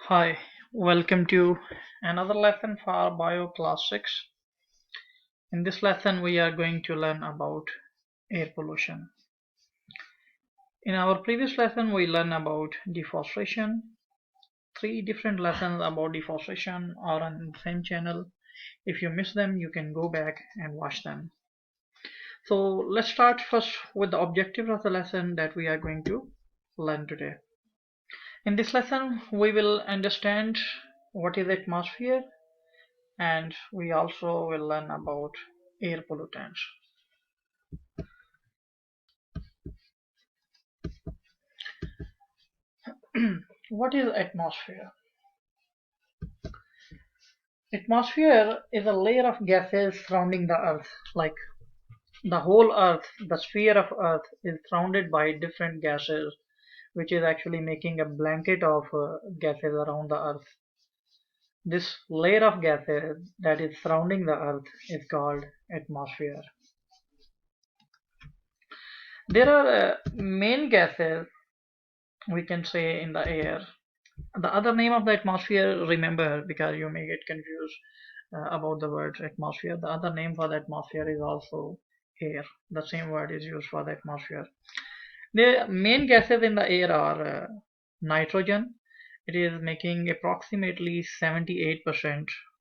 Hi, welcome to another lesson for Bio Class 6. In this lesson, we are going to learn about air pollution. In our previous lesson, we learned about deforestation. Three different lessons about deforestation are on the same channel. If you miss them, you can go back and watch them. So let's start first with the objective of the lesson that we are going to learn today. In this lesson, we will understand what is atmosphere, and we also will learn about air pollutants. What is atmosphere? Atmosphere is a layer of gases surrounding the earth. Like the whole earth, the sphere of earth is surrounded by different gases, which is actually making a blanket of gases around the earth. This layer of gases that is surrounding the earth is called atmosphere. There are main gases, we can say, in the air. The other name of the atmosphere, remember, because you may get confused about the word atmosphere. The other name for the atmosphere is also air. The same word is used for the atmosphere. The main gases in the air are nitrogen. It is making approximately 78%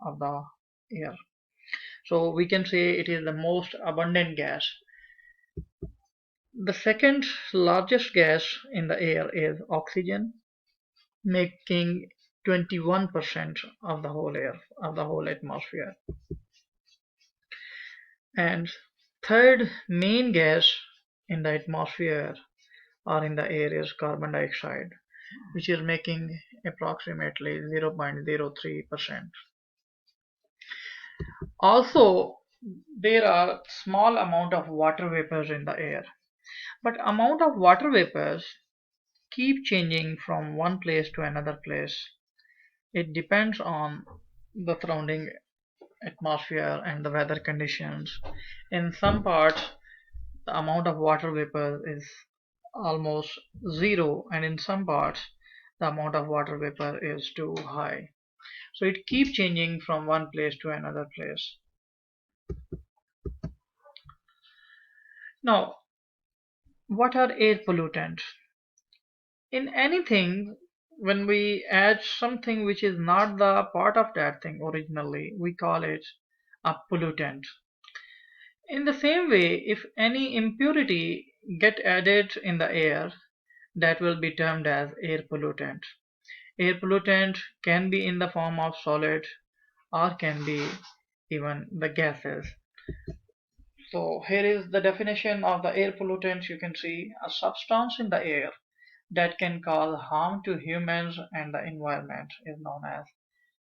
of the air. So we can say it is the most abundant gas. The second largest gas in the air is oxygen, making 21% of the whole air, of the whole atmosphere. And third main gas in the atmosphere or in the air is carbon dioxide, which is making approximately 0.03%. Also, there are small amount of water vapors in the air, but amount of water vapors keep changing from one place to another place. It depends on the surrounding atmosphere and the weather conditions. In some parts, the amount of water vapor is almost zero, and in some parts, the amount of water vapor is too high. So it keeps changing from one place to another place. Now, what are air pollutants? In anything, when we add something which is not the part of that thing originally, we call it a pollutant. In the same way, if any impurity get added in the air, that will be termed as air pollutant. Air pollutant can be in the form of solid or can be even the gases. So here is the definition of the air pollutant. You can see a substance in the air that can cause harm to humans and the environment is known as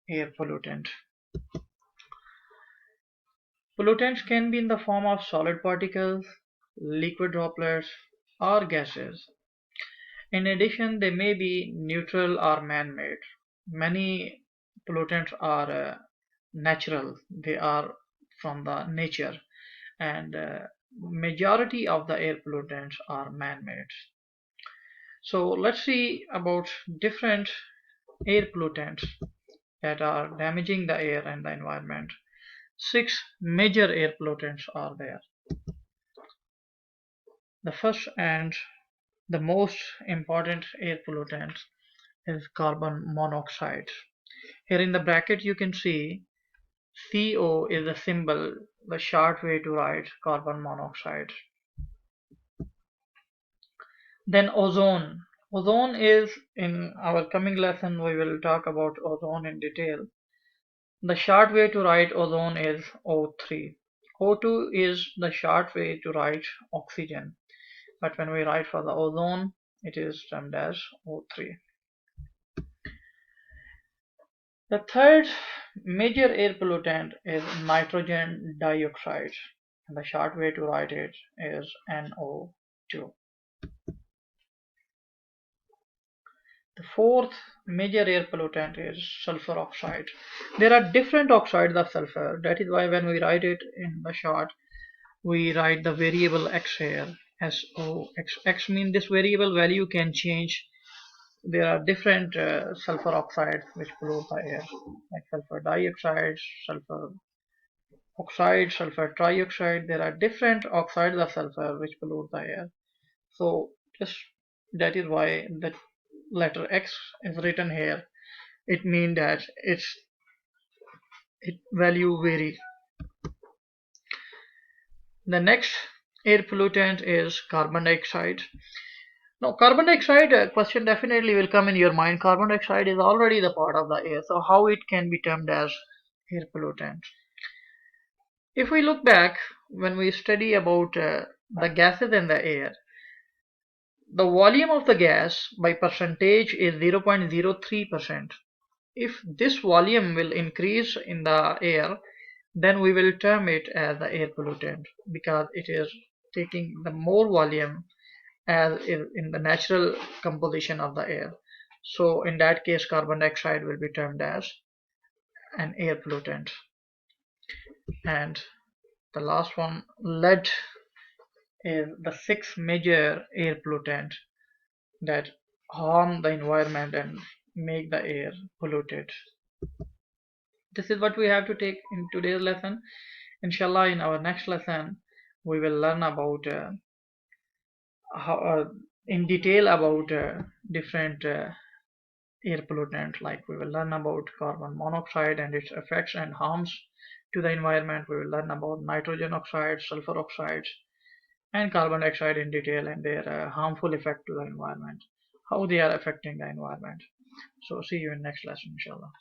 air pollutant. Pollutants can be in the form of solid particles, liquid droplets, or gases. In addition, they may be neutral or man-made. Many pollutants are natural, they are from the nature, and majority of the air pollutants are man-made. So let's see about different air pollutants that are damaging the air and the environment. Six major air pollutants are there. The first and the most important air pollutant is carbon monoxide. Here in the bracket you can see CO is a symbol, the short way to write carbon monoxide. Then ozone. Ozone is, in our coming lesson we will talk about ozone in detail. The short way to write ozone is O3. O2 is the short way to write oxygen, but when we write for the ozone, it is termed as O3. The third major air pollutant is nitrogen dioxide, and the short way to write it is NO2. The fourth major air pollutant is sulfur oxide. There are different oxides of sulfur. That is why when we write it in the short, we write the variable X here, SO. X means this variable value can change there are different sulfur oxides which pollute the air, like sulfur dioxide, sulfur oxide, sulfur trioxide. There are different oxides of sulfur which pollute the air. So just that is why the letter X is written here. It means that its value vary. The next air pollutant is carbon dioxide. Now, carbon dioxide question definitely will come in your mind. Carbon dioxide is already the part of the air, so how it can be termed as air pollutant? If we look back when we study about the gases in the air, the volume of the gas by percentage is 0.03%. If this volume will increase in the air, then we will term it as the air pollutant because it is taking the more volume as is in the natural composition of the air. So in that case, carbon dioxide will be termed as an air pollutant. And the last one, lead, is the sixth major air pollutant that harm the environment and make the air polluted. This is what we have to take in today's lesson. Inshallah, in our next lesson, we will learn about how, in detail about different air pollutants. Like we will learn about carbon monoxide and its effects and harms to the environment. We will learn about nitrogen oxides, sulfur oxides, and carbon dioxide in detail and their harmful effect to the environment, how they are affecting the environment. So see you in next lesson, inshallah.